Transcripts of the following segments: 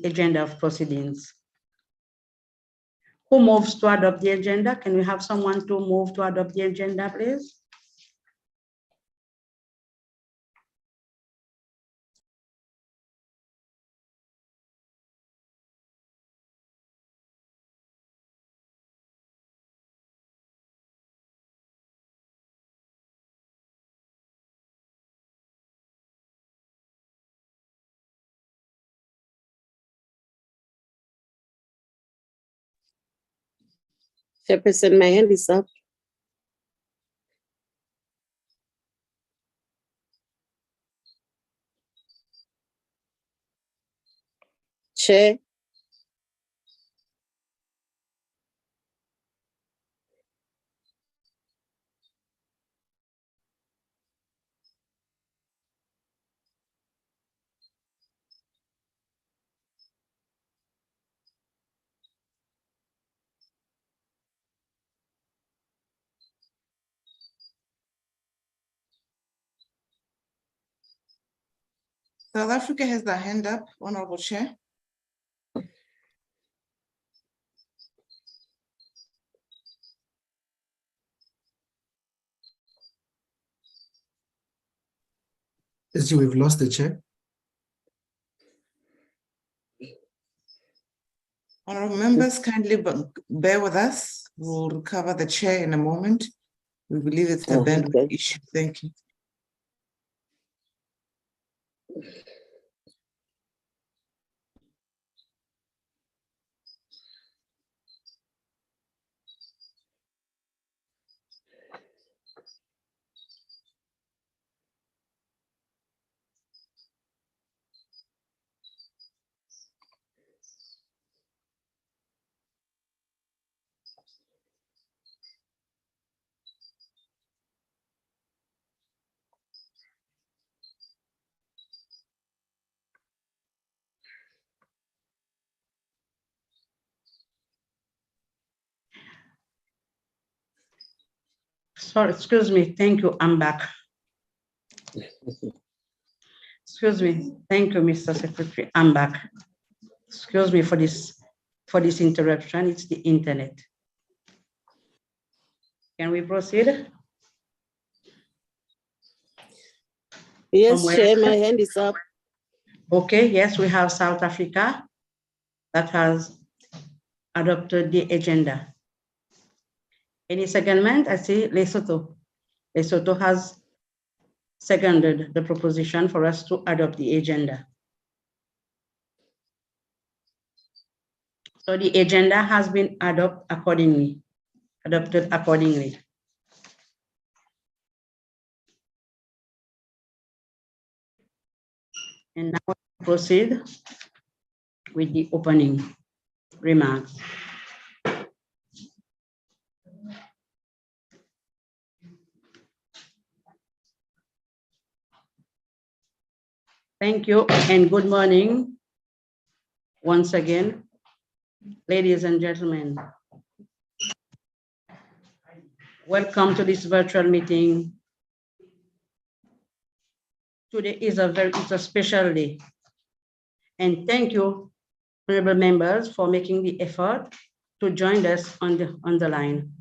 agenda of proceedings. Who moves to adopt the agenda? Can we have someone to move to adopt the agenda, please? Chairperson, my hand is up. Chair. South Africa has their hand up, Honorable Chair. As we've lost the chair. Honorable members, kindly bear with us. We'll recover the chair in a moment. We believe it's a bandwidth issue. Thank you. Sorry, excuse me. Thank you. I'm back. Excuse me. Thank you, Mr. Secretary. I'm back. Excuse me for this interruption. It's the internet. Can we proceed? Yes, Chair, my hand is up. Okay, yes, we have South Africa that has adopted the agenda. Any secondment? I see Lesotho. Lesotho has seconded the proposition for us to adopt the agenda. So the agenda has been adopted accordingly. And now we proceed with the opening remarks. Thank you and good morning once again, ladies and gentlemen. Welcome to this virtual meeting. Today is a special day. And thank you, honorable members, for making the effort to join us on the line.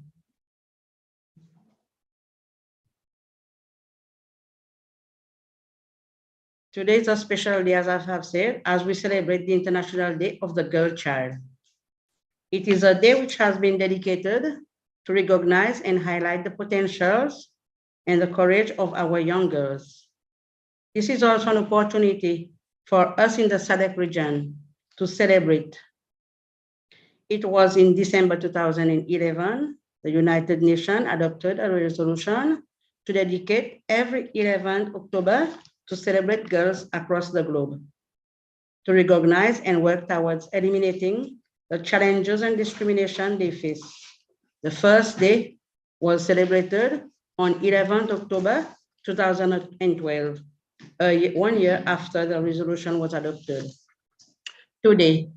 Today is a special day, as I have said, as we celebrate the International Day of the Girl Child. It is a day which has been dedicated to recognize and highlight the potentials and the courage of our young girls. This is also an opportunity for us in the SADC region to celebrate. It was in December 2011, the United Nations adopted a resolution to dedicate every 11th October to celebrate girls across the globe, to recognize and work towards eliminating the challenges and discrimination they face. The first day was celebrated on 11th October 2012, 1 year after the resolution was adopted. Today,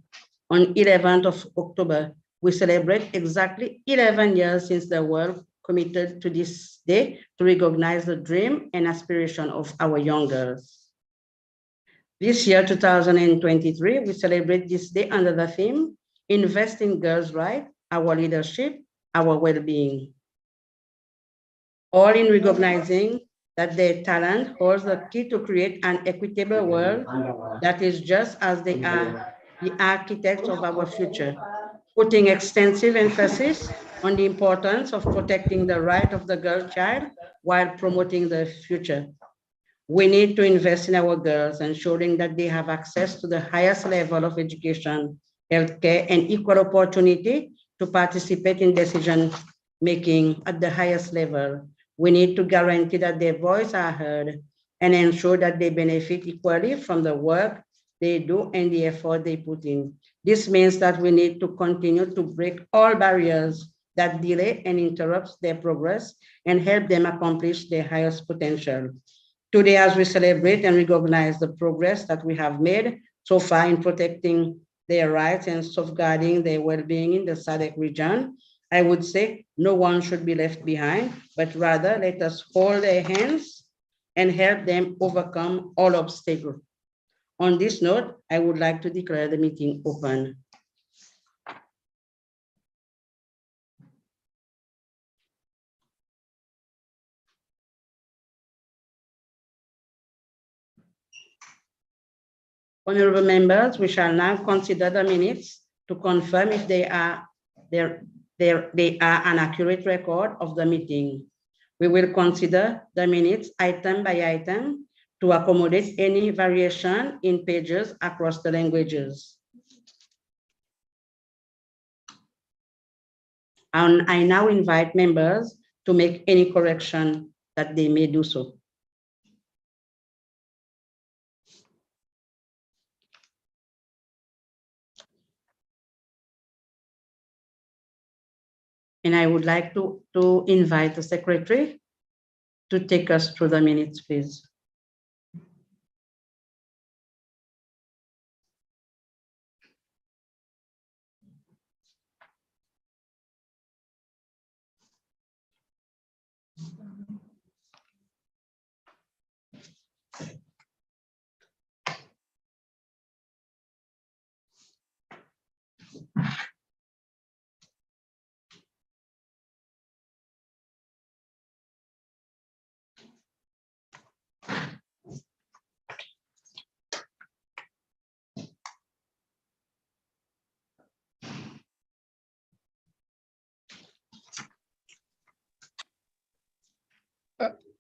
on 11th of October, we celebrate exactly 11 years since the world committed to this day to recognize the dream and aspiration of our young girls. This year, 2023, we celebrate this day under the theme, Invest in Girls' Rights, Our Leadership, Our Well-Being. All in recognizing that their talent holds the key to create an equitable world that is just as they are the architects of our future, putting extensive emphasis on the importance of protecting the right of the girl child while promoting the future. We need to invest in our girls, ensuring that they have access to the highest level of education, healthcare, and equal opportunity to participate in decision-making at the highest level. We need to guarantee that their voices are heard and ensure that they benefit equally from the work they do and the effort they put in. This means that we need to continue to break all barriers that delay and interrupt their progress and help them accomplish their highest potential. Today, as we celebrate and recognize the progress that we have made so far in protecting their rights and safeguarding their well-being in the SADC region, I would say no one should be left behind, but rather let us hold their hands and help them overcome all obstacles. On this note, I would like to declare the meeting open. Honorable members, we shall now consider the minutes to confirm if they are an accurate record of the meeting. We will consider the minutes item by item to accommodate any variation in pages across the languages. And I now invite members to make any correction that they may do so. And I would like to invite the secretary to take us through the minutes, please.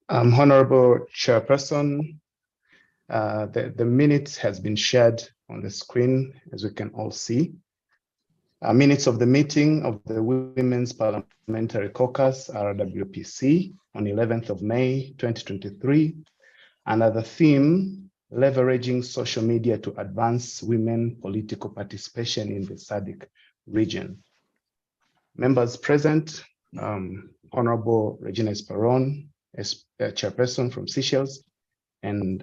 Honorable Chairperson, the minutes has been shared on the screen, as we can all see. Minutes of the meeting of the Women's Parliamentary Caucus, RWPC, on 11th of May, 2023, under the theme, Leveraging Social Media to Advance Women Political Participation in the SADC region. Members present, Honorable Regina Esperon, as chairperson from Seychelles, and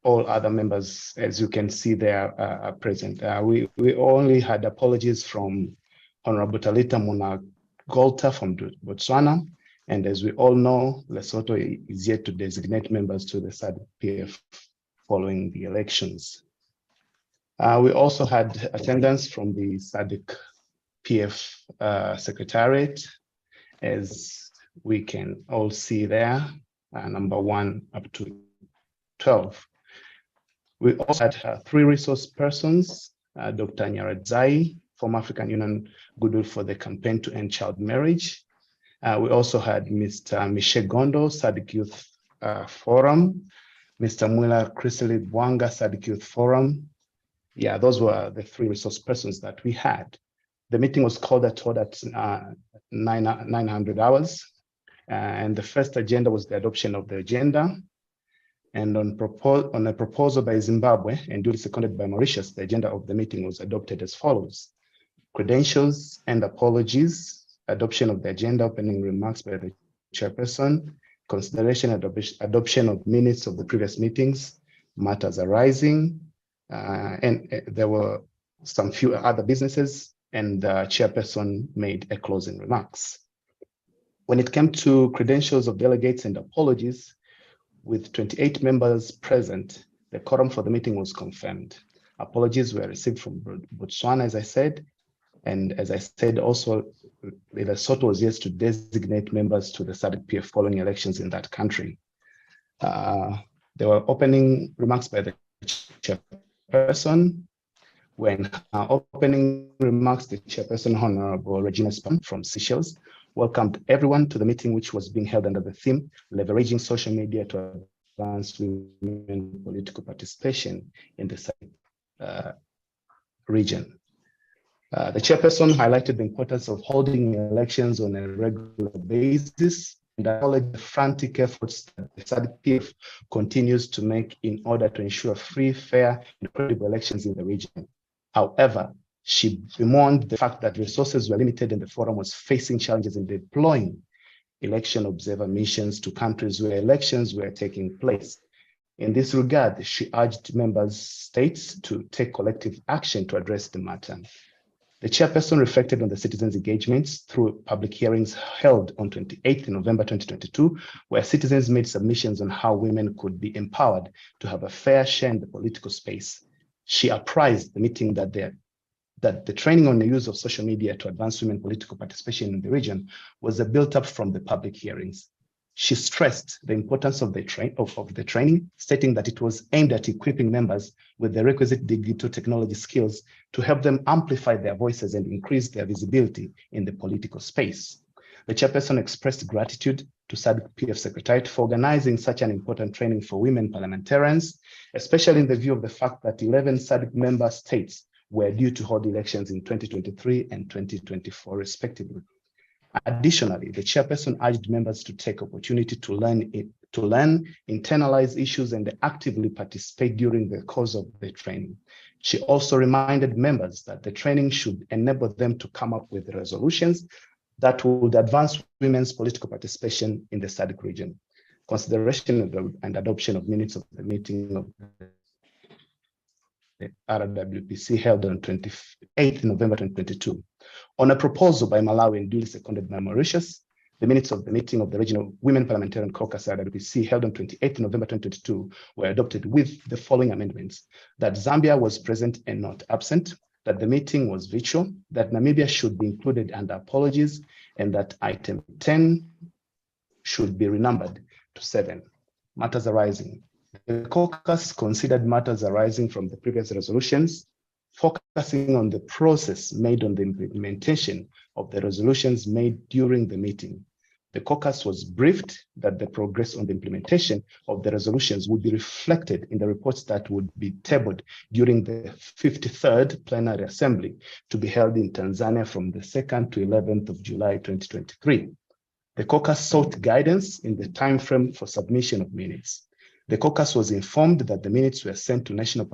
all other members, as you can see, there are present. We only had apologies from Honorable Talita Muna-Golta from Botswana, and as we all know, Lesotho is yet to designate members to the SADC-PF following the elections. We also had attendance from the SADC-PF Secretariat, as we can all see there, number 1 up to 12. We also had 3 resource persons, Dr. Nyaradzai from African Union Goodwill for the Campaign to End Child Marriage. We also had Mr. Michel Gondo, SADC Youth Forum, Mr. Mwila Chrisley Bwanga, SADC Youth Forum. Yeah, those were the 3 resource persons that we had. The meeting was called at 900 hours. And the first agenda was the adoption of the agenda. And on a proposal by Zimbabwe and duly seconded by Mauritius, the agenda of the meeting was adopted as follows: credentials and apologies, adoption of the agenda, opening remarks by the chairperson, consideration and adoption of minutes of the previous meetings, matters arising, and there were some few other businesses, and the chairperson made a closing remarks. When it came to credentials of delegates and apologies, with 28 members present, The quorum for the meeting was confirmed. Apologies were received from Botswana, as I said. And as I said, also, Lesotho was yet to designate members to the SADC-PF following elections in that country. There were opening remarks by the chairperson. When opening remarks, the chairperson, Honorable Regina Span from Seychelles, welcomed everyone to the meeting, which was being held under the theme, leveraging social media to advance women political participation in the SADC region. The chairperson highlighted the importance of holding elections on a regular basis and acknowledged the frantic efforts that the SADC-PF continues to make in order to ensure free, fair, and credible elections in the region. However, she bemoaned the fact that resources were limited and the forum was facing challenges in deploying election observer missions to countries where elections were taking place. In this regard, she urged member states to take collective action to address the matter. The chairperson reflected on the citizens' engagements through public hearings held on 28 November 2022, where citizens made submissions on how women could be empowered to have a fair share in the political space. She apprised the meeting that the training on the use of social media to advance women political participation in the region was built up from the public hearings. She stressed the importance of the training, stating that it was aimed at equipping members with the requisite digital technology skills to help them amplify their voices and increase their visibility in the political space. The chairperson expressed gratitude to SADC-PF Secretariat for organizing such an important training for women parliamentarians, especially in the view of the fact that 11 SADC member states were due to hold elections in 2023 and 2024, respectively. Additionally, the chairperson urged members to take opportunity to learn, internalize issues, and actively participate during the course of the training. She also reminded members that the training should enable them to come up with resolutions that would advance women's political participation in the SADC region. Consideration and adoption of minutes of the meeting of the RWPC held on 28 November 2022. On a proposal by Malawi and duly seconded by Mauritius, the minutes of the meeting of the Regional Women Parliamentarian Caucus RWPC held on 28 November 2022 were adopted with the following amendments: that Zambia was present and not absent, that the meeting was virtual, that Namibia should be included under apologies, and that item 10 should be renumbered to 7. Matters arising. The caucus considered matters arising from the previous resolutions, focusing on the process made on the implementation of the resolutions made during the meeting. The caucus was briefed that the progress on the implementation of the resolutions would be reflected in the reports that would be tabled during the 53rd Plenary Assembly to be held in Tanzania from the 2nd to 11th of July 2023. The caucus sought guidance in the timeframe for submission of minutes. The caucus was informed that the minutes were sent to national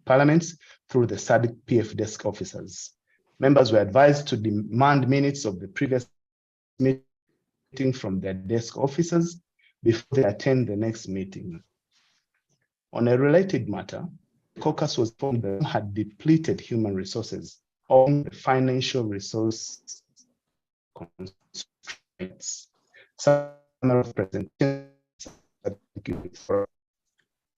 parliaments through the SADC-PF desk officers. Members were advised to demand minutes of the previous meeting from their desk officers before they attend the next meeting. On a related matter, the caucus was informed that had depleted human resources on the financial resource constraints. Some of the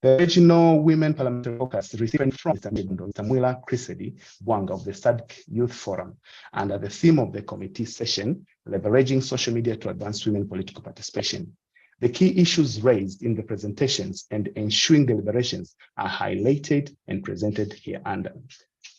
the Regional Women Parliamentary Caucus received from Samuela Crisedi Bwanga of the SADC Youth Forum under the theme of the committee session, Leveraging Social Media to Advance Women Political Participation. The key issues raised in the presentations and ensuing deliberations are highlighted and presented here under.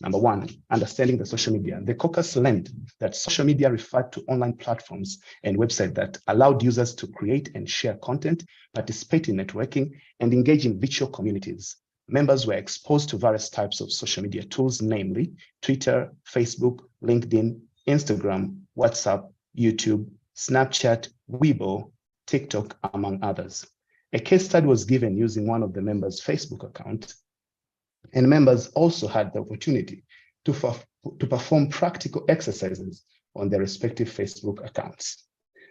Number 1, understanding the social media. The caucus learned that social media referred to online platforms and websites that allowed users to create and share content, participate in networking, and engage in virtual communities. Members were exposed to various types of social media tools, namely Twitter, Facebook, LinkedIn, Instagram, WhatsApp, YouTube, Snapchat, Weibo, TikTok, among others. A case study was given using one of the members' Facebook accounts, and members also had the opportunity to perform practical exercises on their respective Facebook accounts.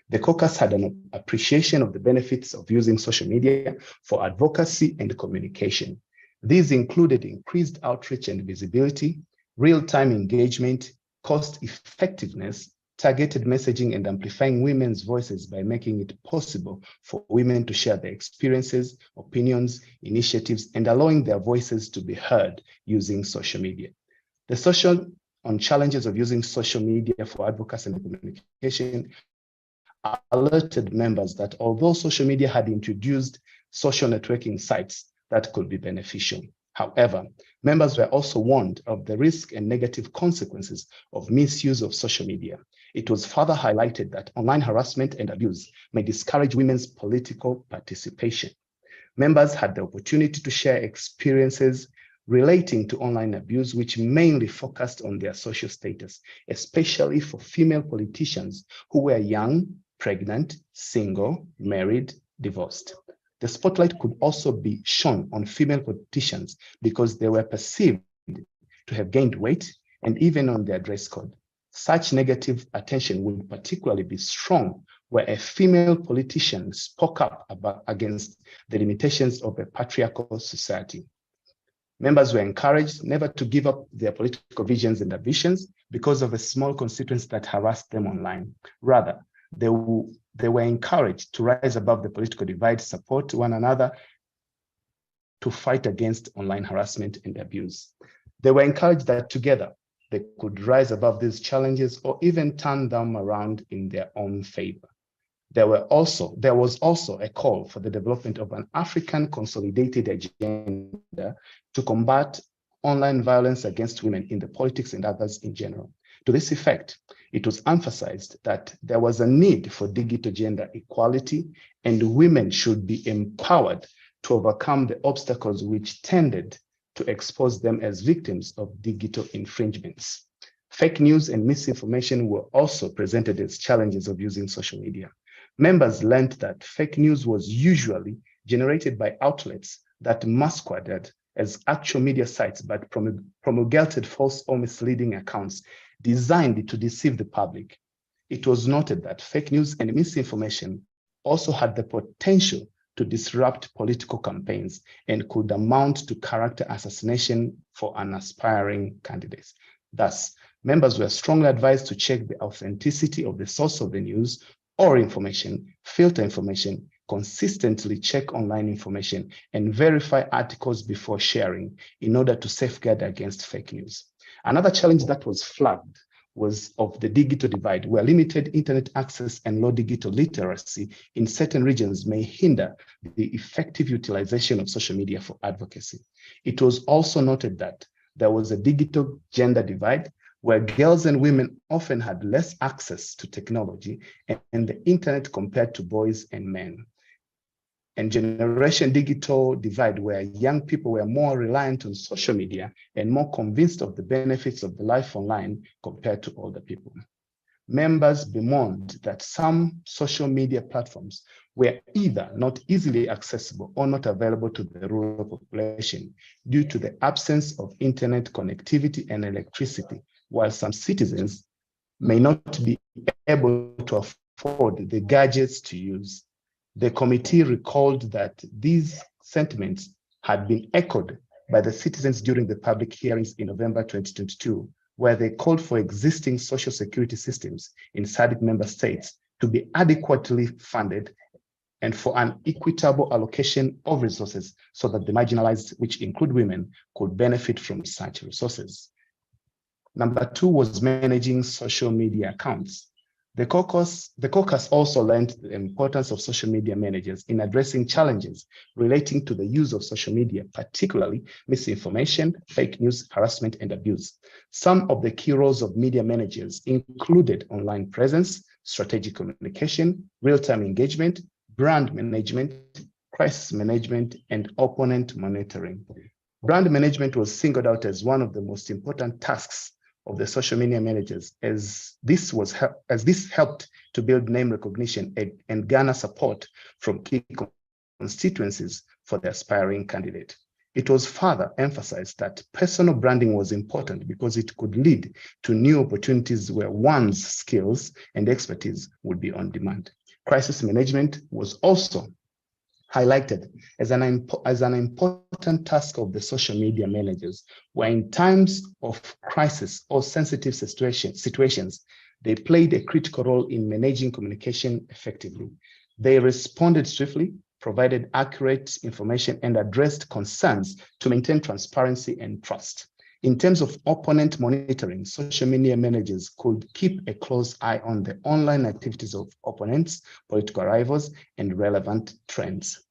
The caucus had an appreciation of the benefits of using social media for advocacy and communication. These included increased outreach and visibility, real-time engagement, cost effectiveness, targeted messaging and amplifying women's voices by making it possible for women to share their experiences, opinions, initiatives, and allowing their voices to be heard using social media. The session on challenges of using social media for advocacy and communication alerted members that although social media had introduced social networking sites that could be beneficial, however, members were also warned of the risk and negative consequences of misuse of social media. It was further highlighted that online harassment and abuse may discourage women's political participation. Members had the opportunity to share experiences relating to online abuse, which mainly focused on their social status, especially for female politicians who were young, pregnant, single, married, divorced. The spotlight could also be shone on female politicians because they were perceived to have gained weight and even on their dress code. Such negative attention would particularly be strong where a female politician spoke up against the limitations of a patriarchal society. Members were encouraged never to give up their political visions and ambitions because of a small constituency that harassed them online. Rather, they were encouraged to rise above the political divide, support one another to fight against online harassment and abuse. They were encouraged that together they could rise above these challenges or even turn them around in their own favor. There was also a call for the development of an African consolidated agenda to combat online violence against women in the politics and others in general. To this effect, it was emphasized that there was a need for digital gender equality and women should be empowered to overcome the obstacles which tended to expose them as victims of digital infringements. Fake news and misinformation were also presented as challenges of using social media. Members learned that fake news was usually generated by outlets that masqueraded as actual media sites but promulgated false or misleading accounts designed to deceive the public. It was noted that fake news and misinformation also had the potential to disrupt political campaigns and could amount to character assassination for an aspiring candidate. Thus, members were strongly advised to check the authenticity of the source of the news or information, filter information, consistently check online information, and verify articles before sharing in order to safeguard against fake news. Another challenge that was flagged was of the digital divide, where limited internet access and low digital literacy in certain regions may hinder the effective utilization of social media for advocacy. It was also noted that there was a digital gender divide, where girls and women often had less access to technology and the internet compared to boys and men. And generation digital divide, where young people were more reliant on social media and more convinced of the benefits of the life online compared to older people. Members bemoaned that some social media platforms were either not easily accessible or not available to the rural population due to the absence of internet connectivity and electricity, while some citizens may not be able to afford the gadgets to use. The committee recalled that these sentiments had been echoed by the citizens during the public hearings in November 2022, where they called for existing social security systems in SADC member states to be adequately funded and for an equitable allocation of resources so that the marginalized, which include women, could benefit from such resources. Number 2 was managing social media accounts. The caucus also learned the importance of social media managers in addressing challenges relating to the use of social media, particularly misinformation, fake news, harassment, and abuse. Some of the key roles of media managers included online presence, strategic communication, real-time engagement, brand management, crisis management, and opponent monitoring. Brand management was singled out as one of the most important tasks of the social media managers, as this helped to build name recognition and garner support from key constituencies for the aspiring candidate. It was further emphasized that personal branding was important because it could lead to new opportunities where one's skills and expertise would be on demand. Crisis management was also highlighted as an important task of the social media managers, where in times of crisis or sensitive situations, They played a critical role in managing communication effectively. They responded swiftly, provided accurate information, and addressed concerns to maintain transparency and trust. In terms of opponent monitoring, social media managers could keep a close eye on the online activities of opponents, political rivals, and relevant trends.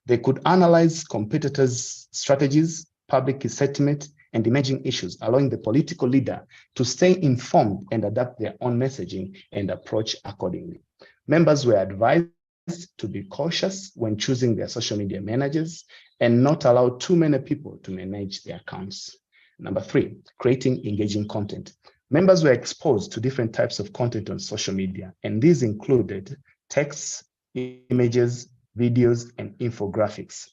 They could analyze competitors' strategies, public sentiment, and emerging issues, allowing the political leader to stay informed and adapt their own messaging and approach accordingly. Members were advised to be cautious when choosing their social media managers and not allow too many people to manage their accounts. Number 3, creating engaging content. Members were exposed to different types of content on social media, and these included texts, images, videos, and infographics.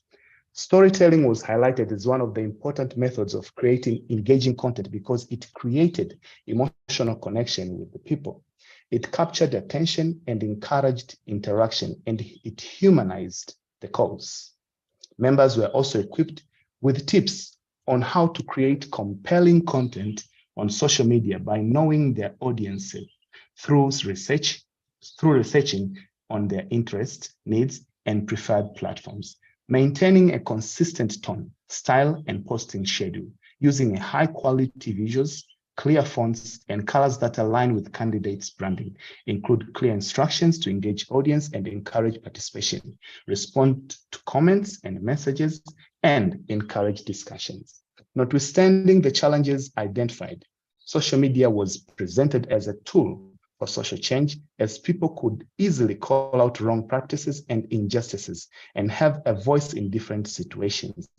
Storytelling was highlighted as one of the important methods of creating engaging content because it created emotional connection with the people. It captured attention and encouraged interaction, and it humanized the cause. Members were also equipped with tips on how to create compelling content on social media by knowing their audience through researching on their interests, needs, and preferred platforms, maintaining a consistent tone, style, and posting schedule, using a high-quality visuals, clear fonts, and colors that align with candidates' branding, include clear instructions to engage audience and encourage participation, respond to comments and messages, and encourage discussions. Notwithstanding the challenges identified, social media was presented as a tool for social change, as people could easily call out wrong practices and injustices and have a voice in different situations.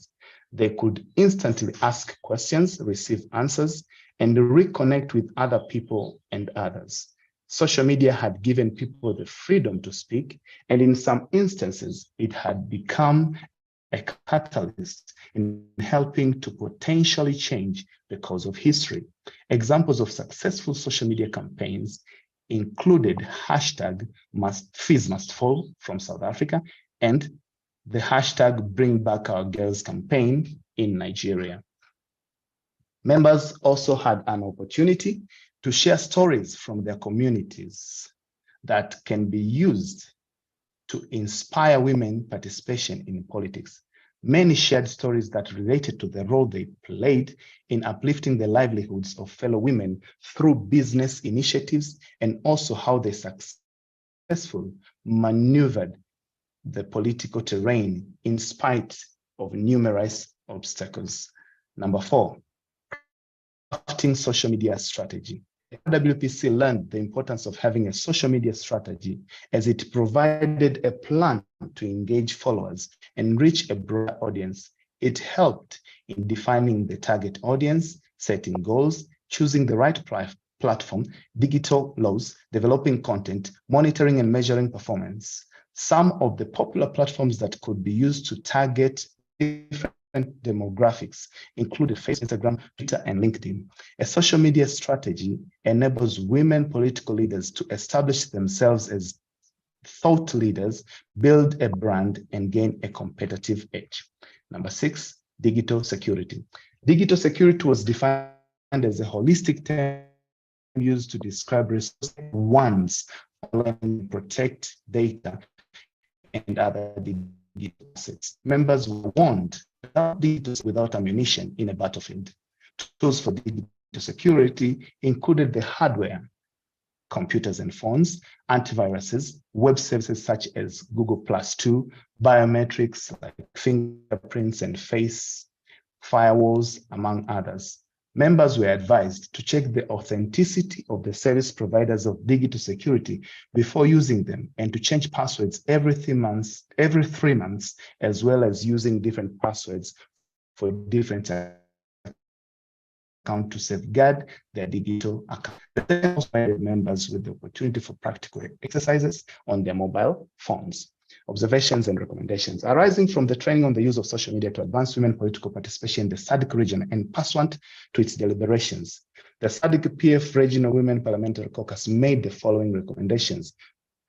They could instantly ask questions, receive answers, and reconnect with other people and others. Social media had given people the freedom to speak, and in some instances, it had become a catalyst in helping to potentially change the course of history. Examples of successful social media campaigns included hashtag Fees Must Fall from South Africa and the hashtag Bring Back Our Girls campaign in Nigeria. Members also had an opportunity to share stories from their communities that can be used to inspire women participation in politics. Many shared stories that related to the role they played in uplifting the livelihoods of fellow women through business initiatives, and also how they successfully maneuvered the political terrain in spite of numerous obstacles. Number 4, crafting social media strategy. RWPC learned the importance of having a social media strategy as it provided a plan to engage followers and reach a broader audience. It helped in defining the target audience, setting goals, choosing the right platform, digital laws, developing content, monitoring and measuring performance. Some of the popular platforms that could be used to target different demographics included Facebook, Instagram, Twitter, and LinkedIn. A social media strategy enables women political leaders to establish themselves as thought leaders, build a brand, and gain a competitive edge. Number 6, digital security. Digital security was defined as a holistic term used to describe resources ones protect data and other digital assets. Members were warned without ammunition in a battlefield. Tools for digital security included the hardware, computers and phones, antiviruses, web services such as Google +2, biometrics like fingerprints and face, firewalls, among others. Members were advised to check the authenticity of the service providers of digital security before using them, and to change passwords every 3 months, as well as using different passwords for different accounts to safeguard their digital account. They also provided members with the opportunity for practical exercises on their mobile phones. Observations and recommendations arising from the training on the use of social media to advance women political participation in the SADC region and pursuant to its deliberations. The SADC PF Regional Women Parliamentary Caucus made the following recommendations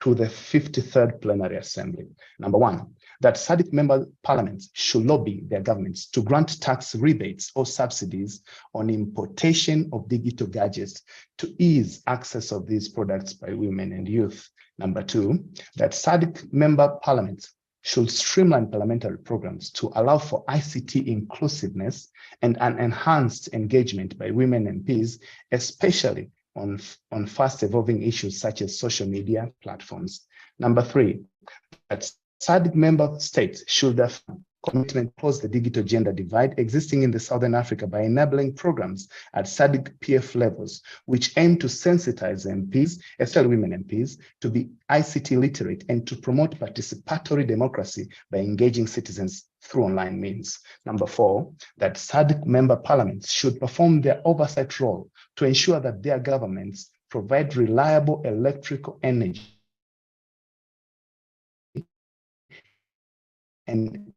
to the 53rd Plenary Assembly. Number 1, that SADC member parliaments should lobby their governments to grant tax rebates or subsidies on importation of digital gadgets to ease access of these products by women and youth. Number 2, that SADC member parliaments should streamline parliamentary programs to allow for ICT inclusiveness and an enhanced engagement by women MPs, especially on fast evolving issues such as social media platforms. Number 3, that SADC member states should have commitment to close the digital gender divide existing in the Southern Africa by enabling programs at SADC PF levels, which aim to sensitize MPs, especially women MPs, to be ICT literate and to promote participatory democracy by engaging citizens through online means. Number 4, that SADC member parliaments should perform their oversight role to ensure that their governments provide reliable electrical energy and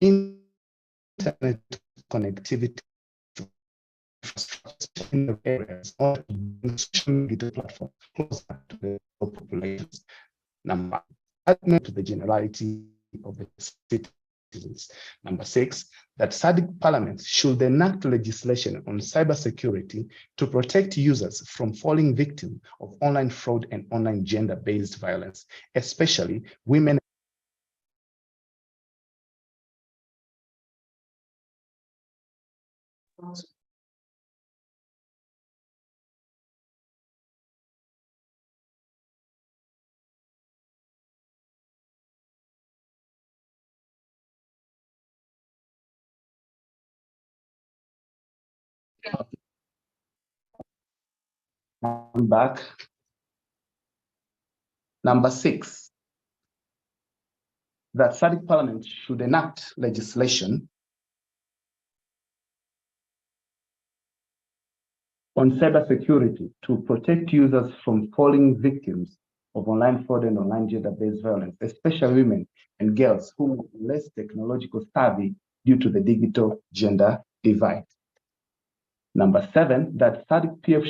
internet connectivity in the areas or digital platform closer to the populations. Number 5, to the generality of the citizens. Number 6, that SADC parliaments should enact legislation on cybersecurity to protect users from falling victim of online fraud and online gender-based violence, especially women. I'm back. Number 6, that SADC parliament should enact legislation on cybersecurity to protect users from falling victims of online fraud and online gender-based violence, especially women and girls who are less technological savvy due to the digital gender divide. Number 7, that SADC PF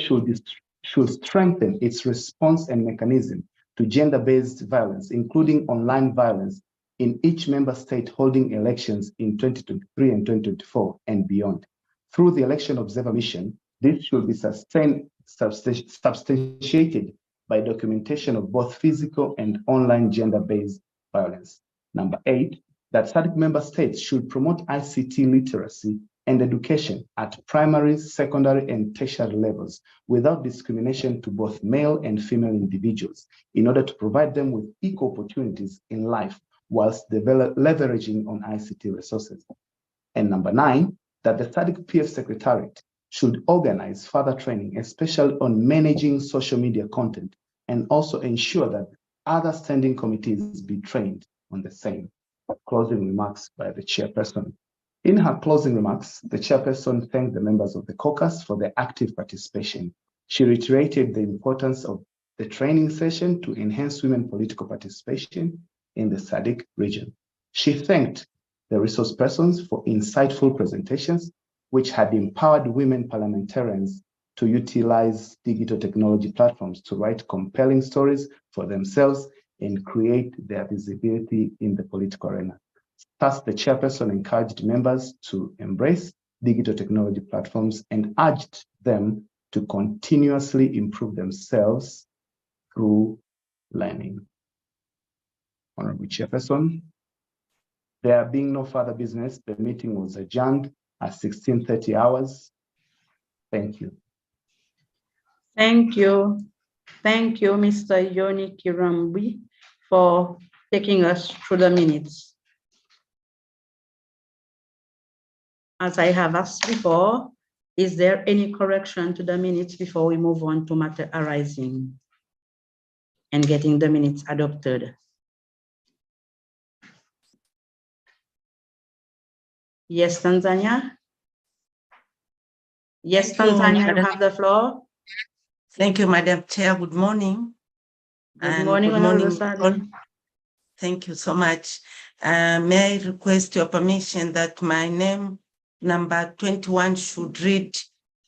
should strengthen its response and mechanism to gender-based violence, including online violence, in each member state holding elections in 2023 and 2024 and beyond. Through the Election Observer Mission, this should be substantiated by documentation of both physical and online gender-based violence. Number 8, that SADC member states should promote ICT literacy and education at primary, secondary, and tertiary levels without discrimination to both male and female individuals in order to provide them with equal opportunities in life whilst leveraging on ICT resources. And number 9, that the SADC PF Secretariat should organize further training, especially on managing social media content, and also ensure that other standing committees be trained on the same. Closing remarks by the chairperson. In her closing remarks, the chairperson thanked the members of the caucus for their active participation. She reiterated the importance of the training session to enhance women political participation in the SADC region. She thanked the resource persons for insightful presentations, which had empowered women parliamentarians to utilize digital technology platforms to write compelling stories for themselves and create their visibility in the political arena. Thus, the chairperson encouraged members to embrace digital technology platforms and urged them to continuously improve themselves through learning. Honorable Chairperson, there being no further business, the meeting was adjourned at 16:30 hours. Thank you. Thank you. Thank you, Mr. Yoni Kirambi, for taking us through the minutes. As I have asked before, is there any correction to the minutes before we move on to matter arising and getting the minutes adopted? Yes, Tanzania? Yes, Tanzania, you have the floor. Thank you, Madam Chair. Good morning. Good morning, Honorable Sadi. Thank you so much. May I request your permission that my name, number 21, should read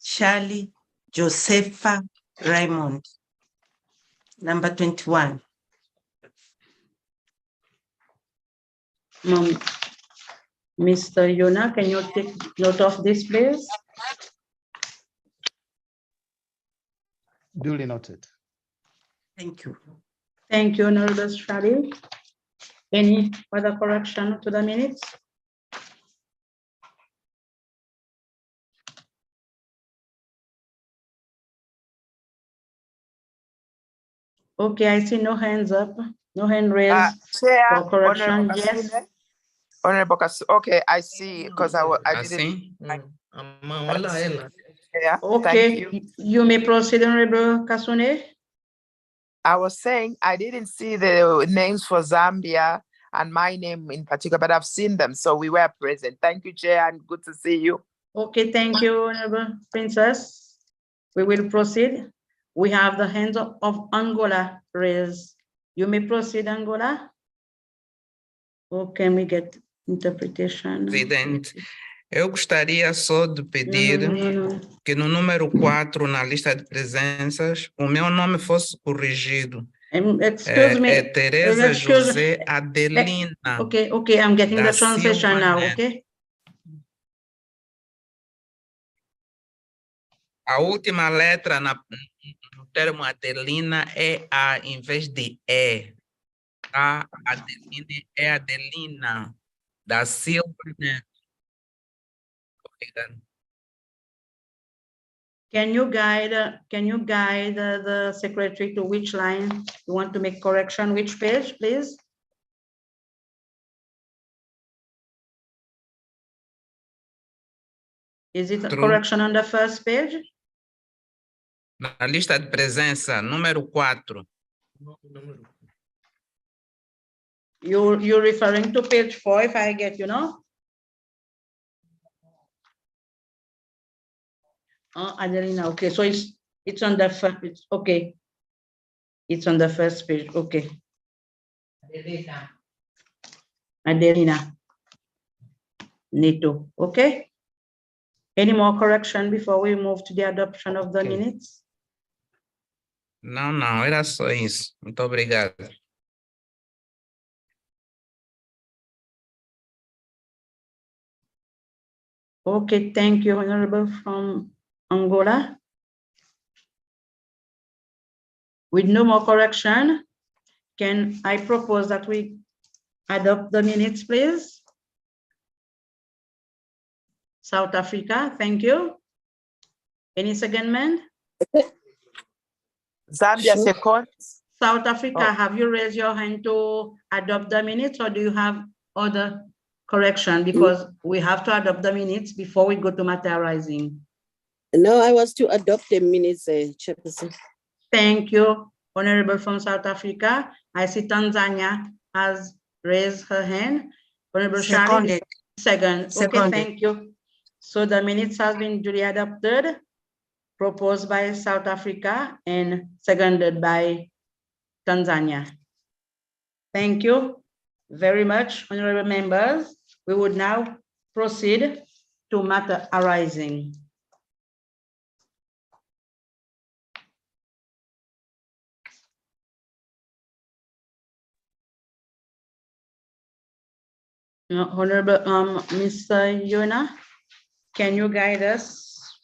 Charlie Josepha Raymond. Number 21. Mr. Yona, can you take note of this, please? Duly noted. Thank you. Thank you, Honorable Shali. Any further correction to the minutes? Okay, I see no hands up, no hand raised Chair, for correction. Honorable Yes. Kasune. Honorable Kasune. Okay, I see, because I didn't. Assim? Olha ela. Yeah, Okay, thank you. you may proceed, Honorable Kasune. I was saying I didn't see the names for Zambia and my name in particular, but I've seen them, so we were present. Thank you, Chair, and good to see you. Okay, thank you, Honorable Princess. We will proceed. We have the hands of Angola raised. You may proceed, Angola. Or can we get interpretation? Presidente, eu gostaria só de pedir No. que no número 4, na lista de presenças, o meu nome fosse corrigido. Excuse me. É Teresa Excuse- José Adelina. Okay, I'm getting da the translation Silva now, Neto. okay? A última letra no termo Adelina é A em vez de E. Tá? Adelina é Adelina da Silva Neto. Obrigado. Can you guide the secretary to which line you want to make correction? Which page, please? Is it a True. correction on the first page? Na lista de presença, número 4. You're referring to page 4, if I get, Adelina, okay, so it's on the first, okay. It's on the first page, okay. Adelina. Nito, okay? Any more correction before we move to the adoption of the Okay. minutes? Não, era só isso. Muito obrigado. Okay, thank you, Honorable from Angola. With no more correction, can I propose that we adopt the minutes, please? South Africa, thank you. Any secondment? Zambia Sure. second. South Africa, Oh. have you raised your hand to adopt the minutes, or do you have other correction? Because we have to adopt the minutes before we go to materializing. No, I was to adopt the minutes, Chairperson. Thank you, Honorable from South Africa. I see Tanzania has raised her hand. Honorable Shari, Seconded. second. Okay, Seconded. thank you. So the minutes has been duly adopted, proposed by South Africa and seconded by Tanzania. Thank you very much, honorable members. We would now proceed to matter arising. Honorable Mr. Yona, can you guide us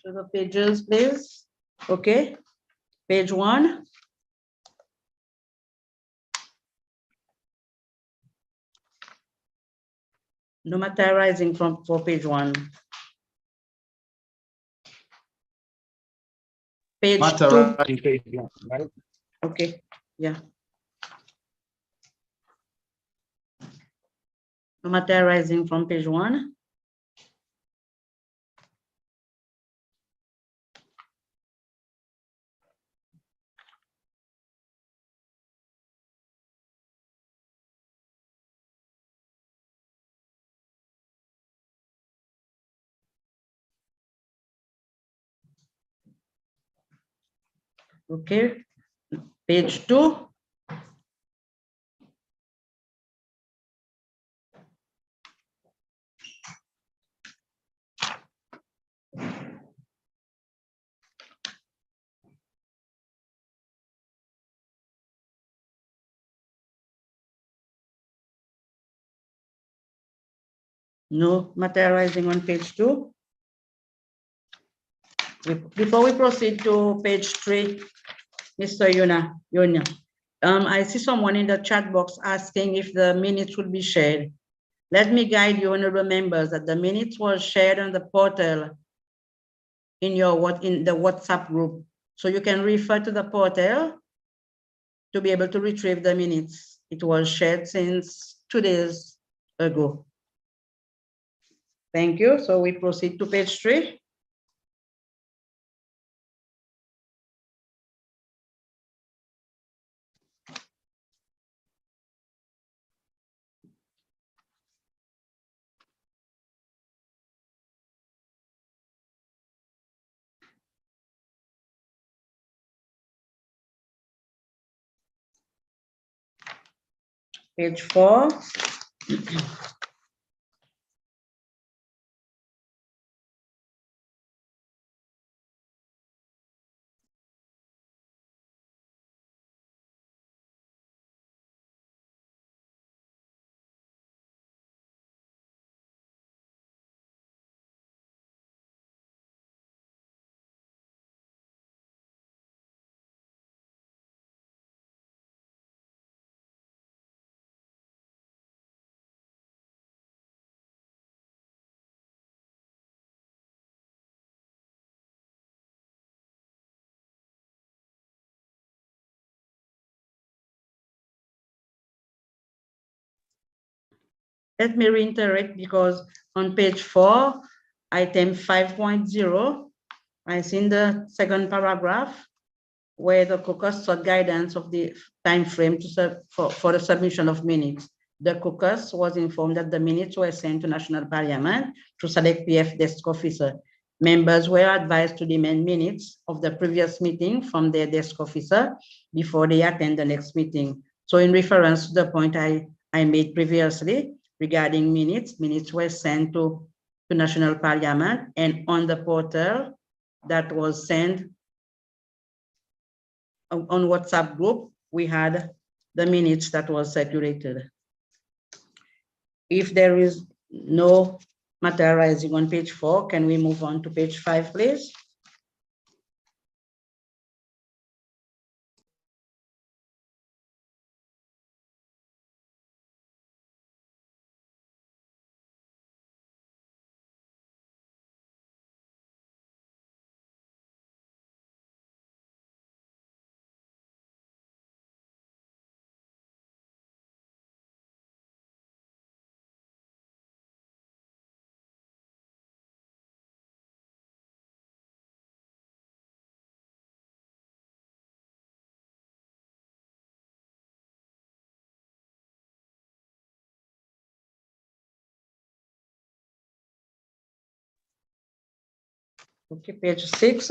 to the pages, please? Okay, page 1. No matter arising for page 1. Page 2. Page 1, right? Okay, yeah. No matter arising from page 1. Okay, page 2. No materializing on page 2. Before we proceed to page 3, Mr. Yuna, I see someone in the chat box asking if the minutes will be shared. Let me guide you, honorable members, that the minutes was shared on the portal in the WhatsApp group. So you can refer to the portal to be able to retrieve the minutes. It was shared since 2 days ago. Thank you. So we proceed to page 3. Page 4. Let me reiterate, because on page 4, item 5.0, I see in the second paragraph where the caucus sought guidance of the time frame for the submission of minutes. The caucus was informed that the minutes were sent to National Parliament to select PF desk officer. Members were advised to demand minutes of the previous meeting from their desk officer before they attend the next meeting. So in reference to the point I made previously regarding minutes were sent to National Parliament, and on the portal that was sent on WhatsApp group, we had the minutes that was circulated. If there is no materializing on page 4, can we move on to page 5, please? Okay, page 6.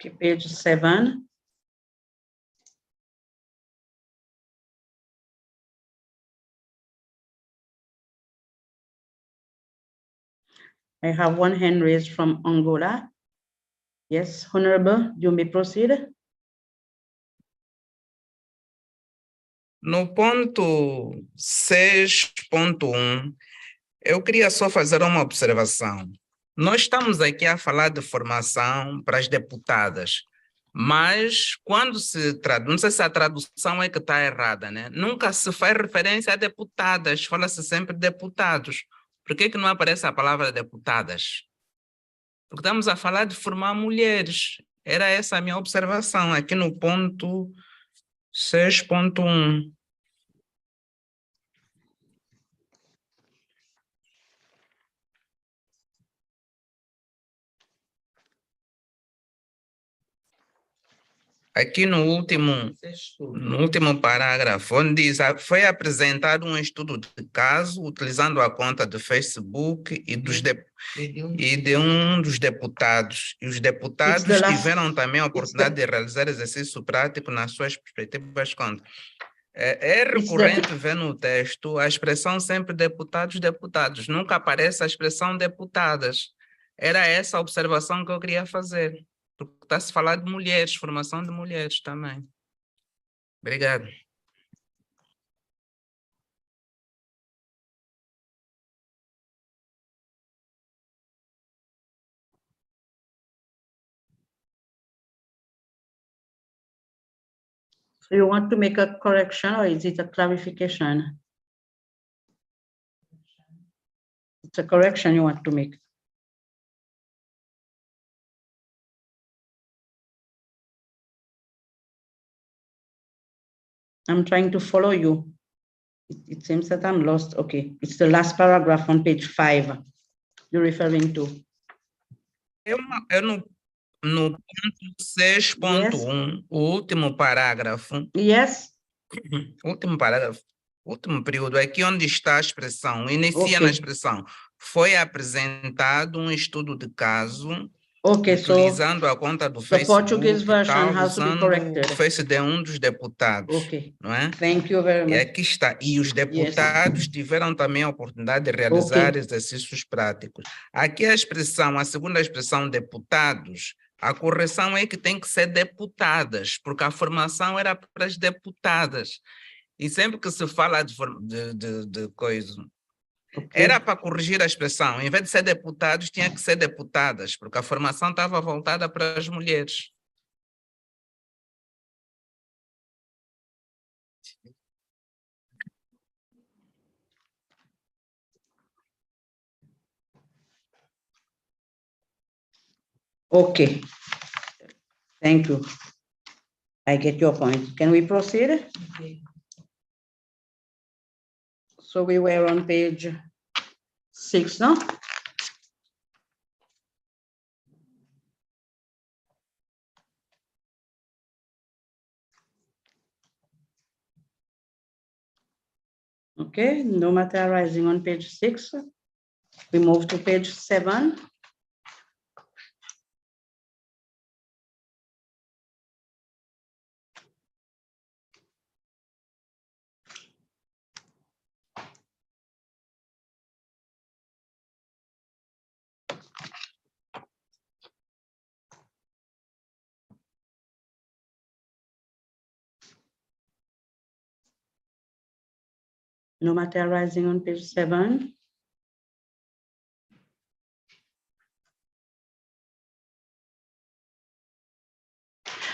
Okay, page 7. I have one hand raised from Angola. Yes, Honorable, you may proceed. No ponto 6.1, eu queria só fazer uma observação. Nós estamos aqui a falar de formação para as deputadas, mas quando se traduz, não sei se a tradução é que está errada, né? Nunca se faz referência a deputadas, fala-se sempre deputados. Por que não aparece a palavra deputadas? Porque estamos a falar de formar mulheres. Era essa a minha observação aqui no ponto 6.1. Aqui no último parágrafo, onde diz, foi apresentado um estudo de caso utilizando a conta do Facebook e de um dos deputados. E os deputados tiveram também a oportunidade de realizar exercício prático nas suas respectivas contas. É recorrente ver no texto a expressão sempre deputados, deputados. Nunca aparece a expressão deputadas. Era essa a observação que eu queria fazer. Porque está-se a falar de mulheres, formação de mulheres também. Obrigado. So you want to make a correction or is it a clarification? It's a correction you want to make. I'm trying to follow you. It seems that I'm lost. Okay, it's the last paragraph on page 5 you're referring to. No ponto 6.1, o último parágrafo. Yes. Último parágrafo, último período, aqui onde está a expressão, inicia na expressão, foi apresentado um estudo de caso, utilizando a conta do Facebook, Portuguese version has to be corrected. O Face de um dos deputados, não é? Thank you very much. E aqui está, e os deputados tiveram também a oportunidade de realizar exercícios práticos. Aqui a expressão, a segunda expressão, deputados, a correção é que tem que ser deputadas, porque a formação era para as deputadas. E sempre que se fala de coisa, era para corrigir a expressão. Em vez de ser deputados, tinha que ser deputadas, porque a formação estava voltada para as mulheres. Okay. Thank you. I get your point. Can we proceed? Okay. So we were on page 6 now. Okay, no matter arising on page 6. We move to page 7. No matter arising on page 7.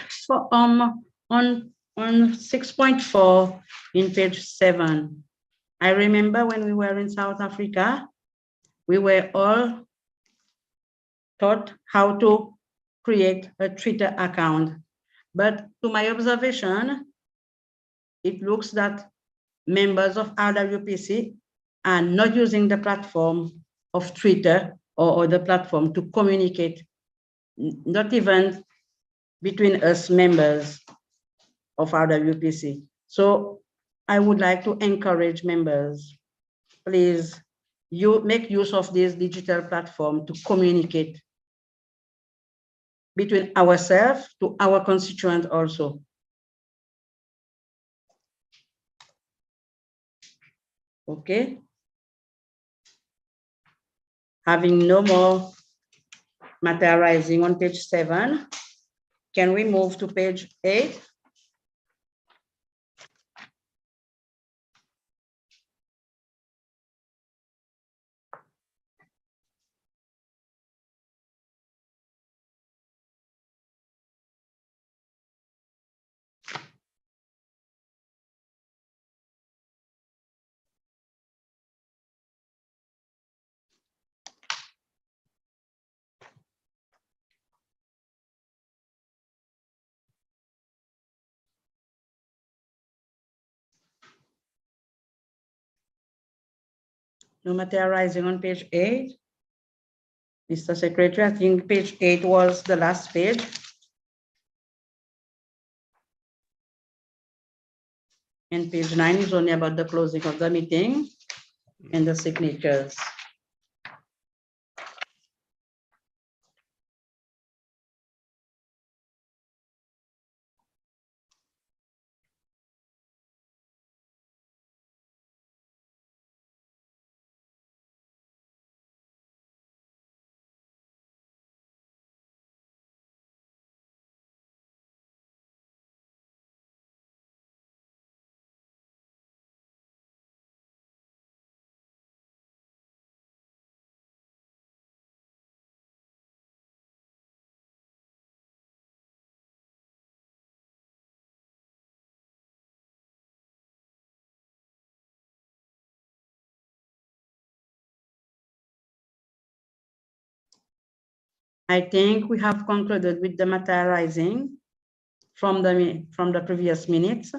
So on 6.4 in page 7, I remember when we were in South Africa, we were all taught how to create a Twitter account. But to my observation, it looks that members of RWPC are not using the platform of Twitter or the platform to communicate, not even between us members of RWPC. So I would like to encourage members, please, you make use of this digital platform to communicate between ourselves to our constituents also. Okay. Having no more matter arising on page 7, can we move to page 8? No materializing on page 8. Mr. Secretary, I think page 8 was the last page. And page 9 is only about the closing of the meeting and the signatures. I think we have concluded with the materializing from the previous minutes.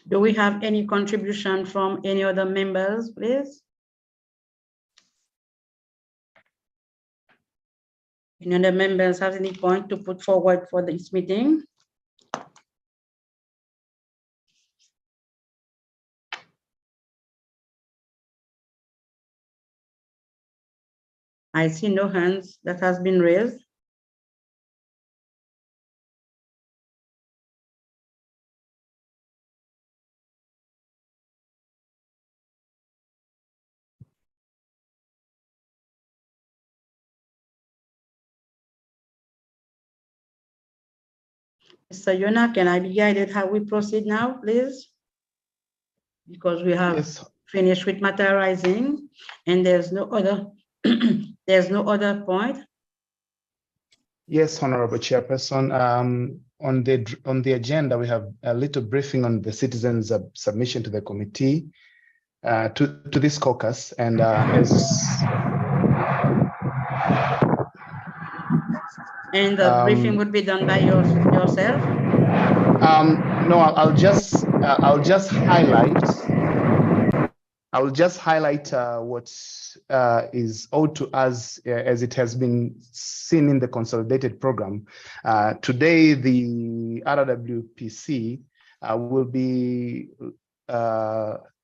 Do we have any contribution from any other members, please? Any other members have any point to put forward for this meeting? I see no hands that has been raised. Mr. Yona, can I be guided how we proceed now, please? Because we have finished with materializing and there's no other there's no other point. Yes, Honorable Chairperson. On the agenda, we have a little briefing on the citizens' submission to the committee to this caucus, and And the briefing would be done by yourself? No, I'll just highlight. I'll just highlight what is owed to us as it has been seen in the consolidated program. Today, the RWPC will be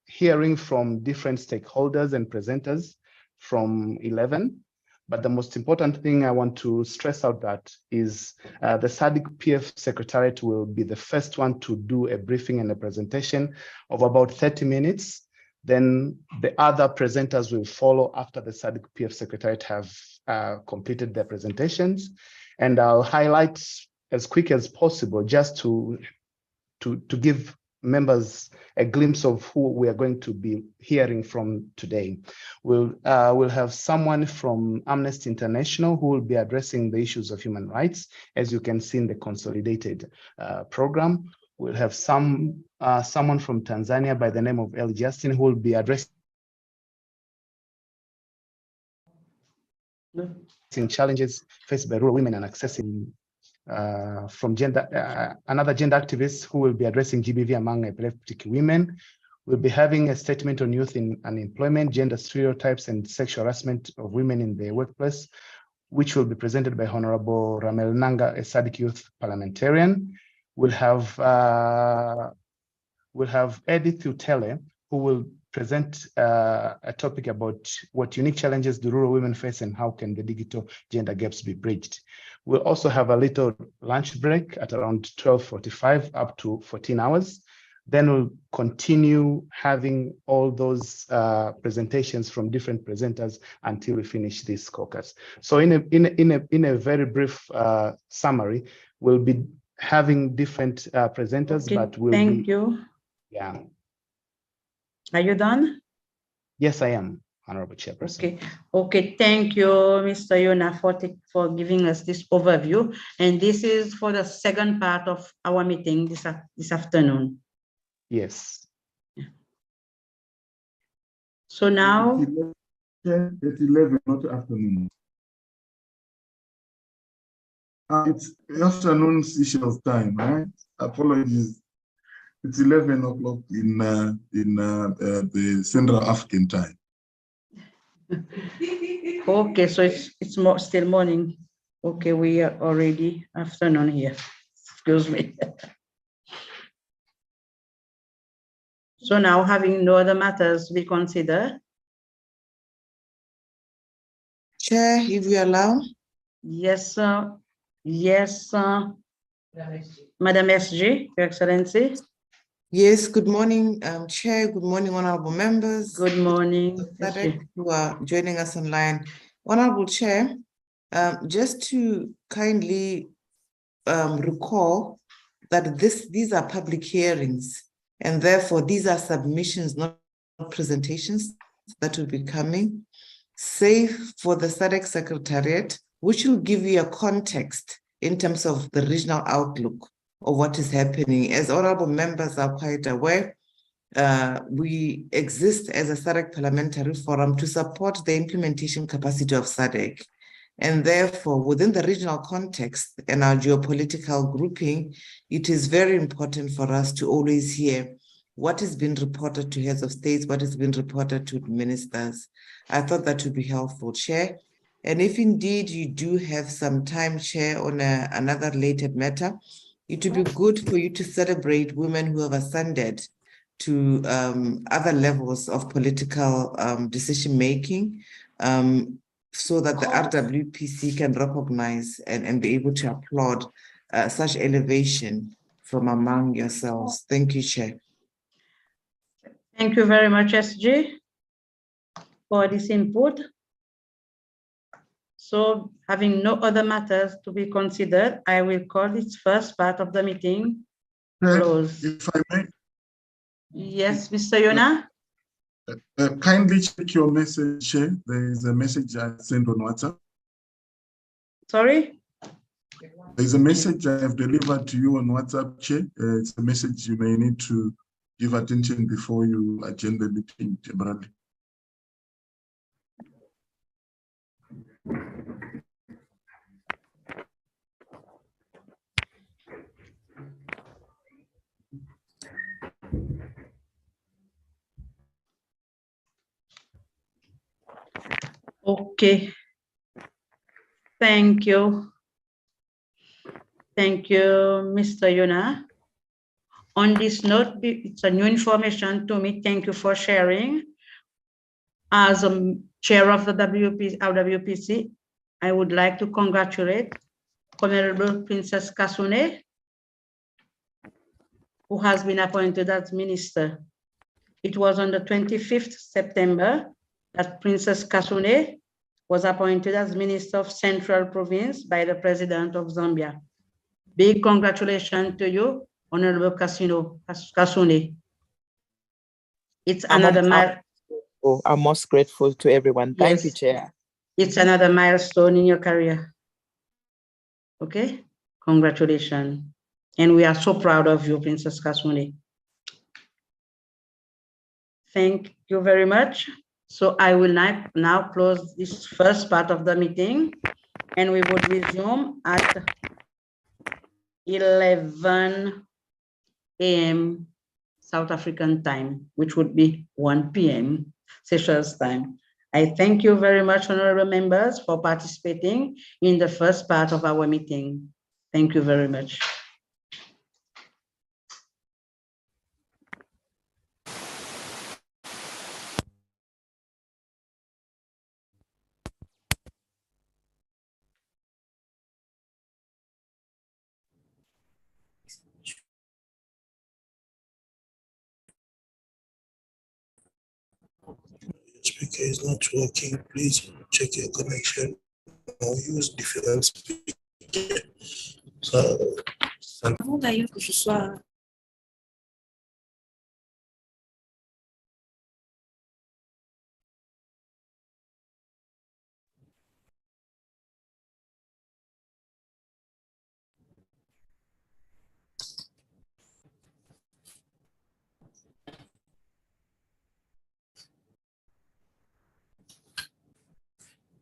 hearing from different stakeholders and presenters from 11. But the most important thing I want to stress out that is the SADC PF Secretariat will be the first one to do a briefing and a presentation of about 30 minutes. Then the other presenters will follow after the SADC PF Secretariat have completed their presentations. And I'll highlight as quick as possible just to give members a glimpse of who we are going to be hearing from today. We'll have someone from Amnesty International who will be addressing the issues of human rights, as you can see in the consolidated program. We'll have someone from Tanzania by the name of El Justin who will be addressing challenges faced by rural women and accessing from another gender activist who will be addressing GBV among epileptic women. We'll be having a statement on youth in unemployment, gender stereotypes, and sexual harassment of women in the workplace, which will be presented by Honorable Ramel Nanga, a SADC youth parliamentarian. We'll have Edith Utele, who will present a topic about what unique challenges do rural women face and how can the digital gender gaps be bridged. We'll also have a little lunch break at around 12:45 up to 14 hours. Then we'll continue having all those presentations from different presenters until we finish this caucus. So in a very brief summary, we'll be having different presenters, Okay, but we'll thank you. Yeah. Are you done? Yes, I am. Honorable Chairperson. Okay, okay. Thank you, Mr. Yona, for giving us this overview. And this is for the second part of our meeting this afternoon. Yes. So now, It's 11, not afternoon. It's afternoon Seychelles time, right? Apologies. It's 11 o'clock in the Central African time. okay, so it's more still morning. Okay, we are already afternoon here. Excuse me. So now, having no other matters we consider. Chair, if you allow. Yes, sir. Yes, sir. Madam SG, Your Excellency. Yes, good morning, Chair. Good morning, honorable members. Good morning. Who are joining us online. Honorable Chair, just to kindly recall that these are public hearings, and therefore these are submissions, not presentations that will be coming, save for the SADC Secretariat, which will give you a context in terms of the regional outlook of what is happening. As honorable members are quite aware, we exist as a SADC Parliamentary Forum to support the implementation capacity of SADC. And therefore, within the regional context and our geopolitical grouping, it is very important for us to always hear what has been reported to heads of states, what has been reported to ministers. I thought that would be helpful, Chair. And if indeed you do have some time, Chair, on another related matter, it would be good for you to celebrate women who have ascended to other levels of political decision-making, so that the RWPC can recognize and be able to applaud such elevation from among yourselves. Thank you, Chair. Thank you very much, SG, for this input. So having no other matters to be considered, I will call this first part of the meeting closed. If I may. Yes, Mr. Yona? Kindly check your message, Chair. There is a message I sent on WhatsApp. Sorry? There's a message I have delivered to you on WhatsApp, Chair. It's a message you may need to give attention before you adjourn the meeting temporarily. Okay. Thank you. Thank you, Mr. Yona. On this note, it's a new information to me. Thank you for sharing. As a chair of the RWPC, I would like to congratulate Honorable Princess Kasune, who has been appointed as minister. It was on the 25th September that Princess Kasune was appointed as Minister of Central Province by the President of Zambia. Big congratulations to you, Honorable Kasune. It's another I'm most grateful to everyone. Thank you, Chair. It's another milestone in your career. Okay, congratulations. And we are so proud of you, Princess Kasune. Thank you very much. So I will now close this first part of the meeting, and we would resume at 11 a.m. South African time, which would be 1 p.m. Seychelles time. I thank you very much, honorable members, for participating in the first part of our meeting. Thank you very much. Speaker is not working. Please check your connection or use different speaker. So,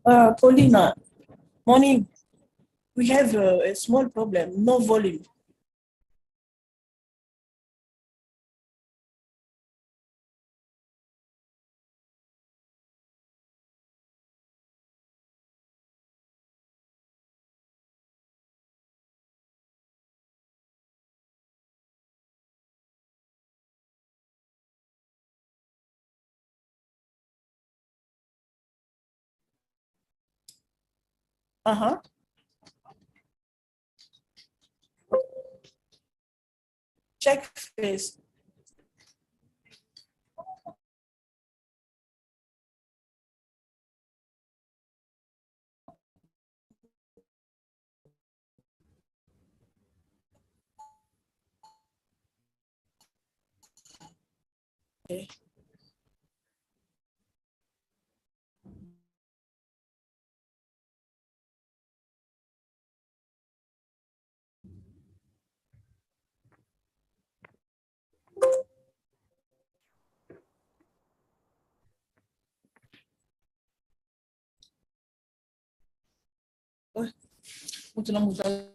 Paulina, morning. We have a small problem, no volume. Uh-huh. Check face. Okay. Moeten we dan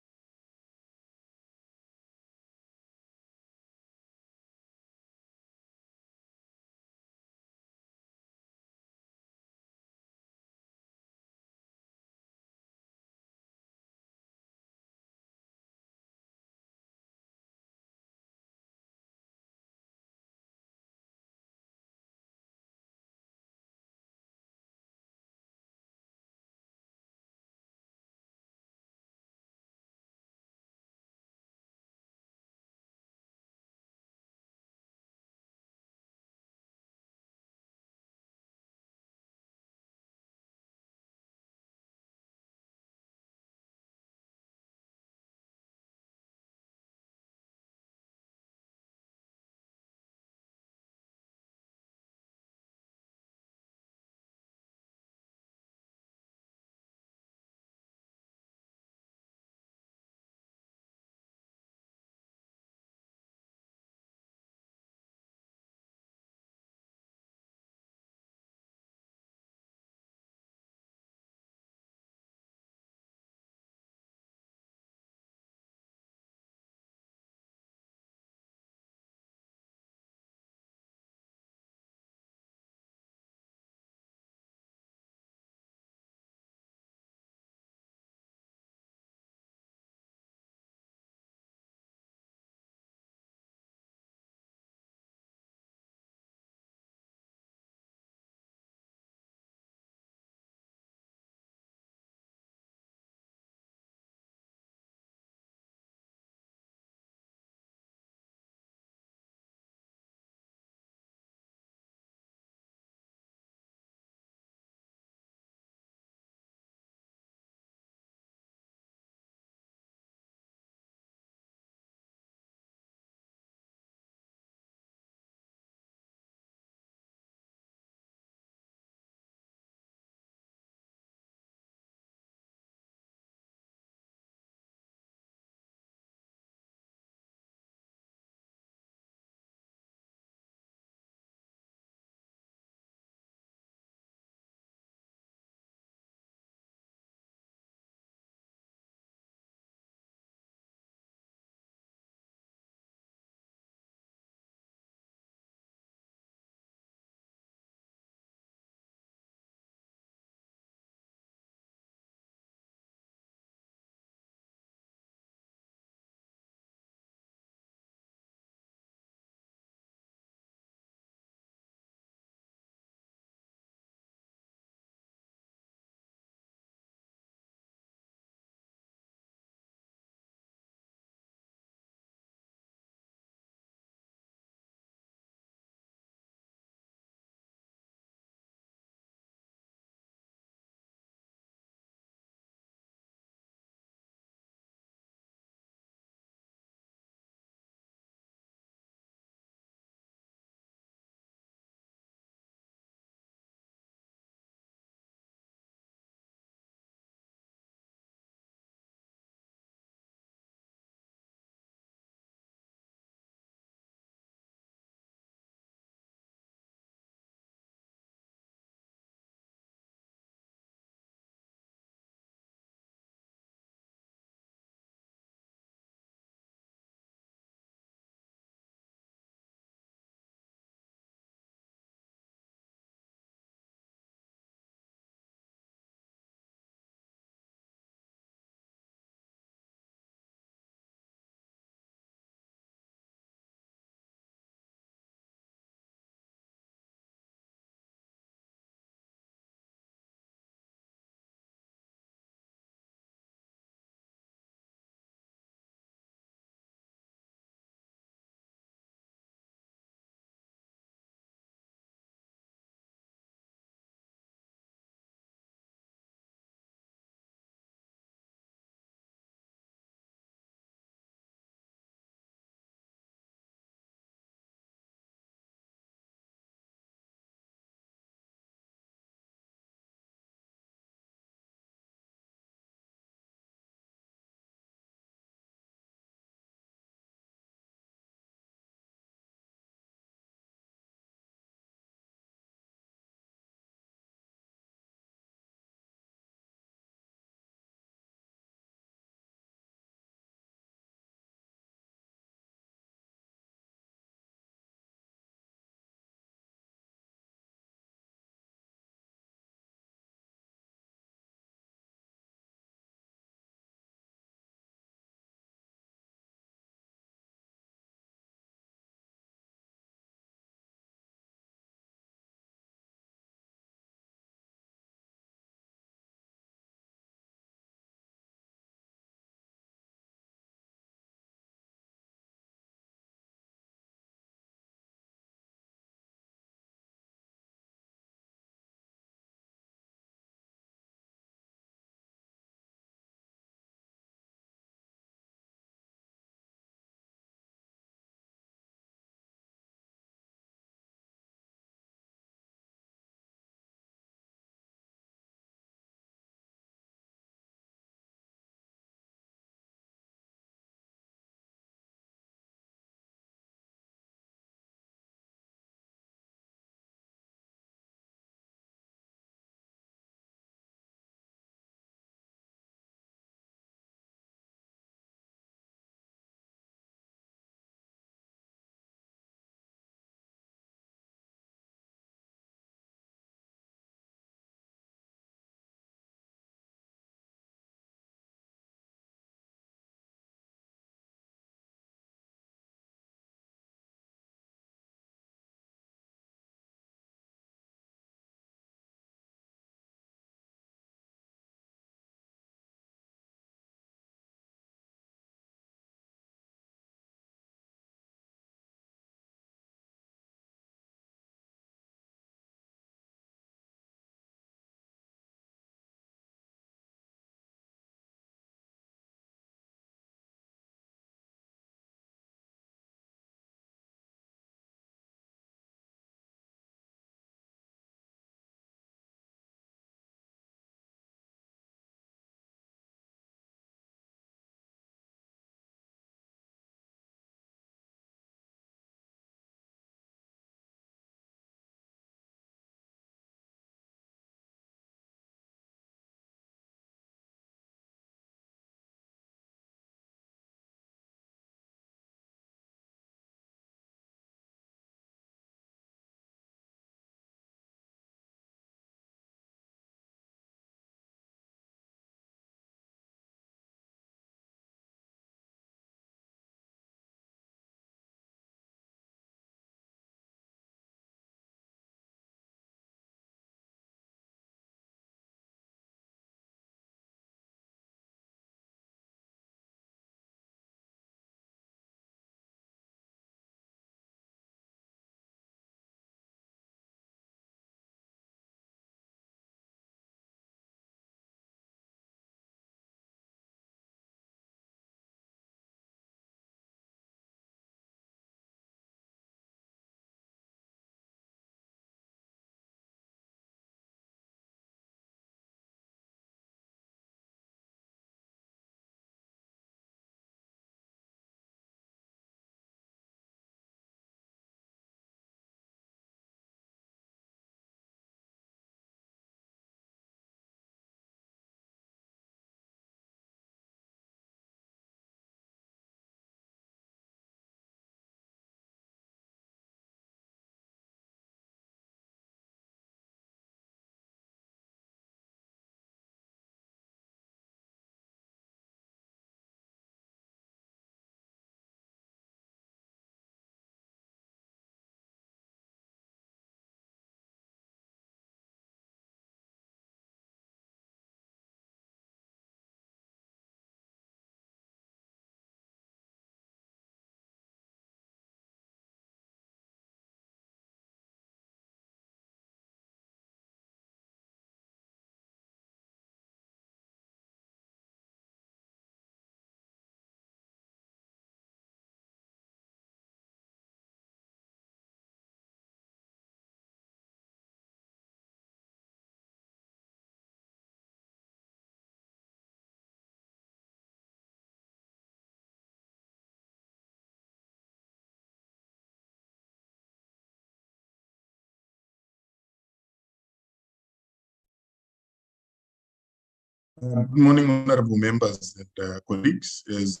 Good morning, honorable members and colleagues. As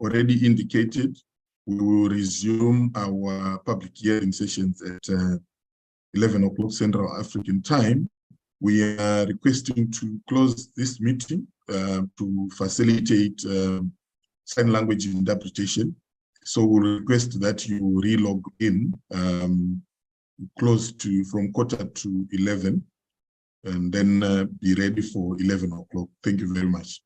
already indicated, we will resume our public hearing sessions at 11 o'clock Central African time. We are requesting to close this meeting to facilitate sign language interpretation. So we'll request that you relog in close to from 11:15 and then be ready for 11 o'clock. Thank you very much.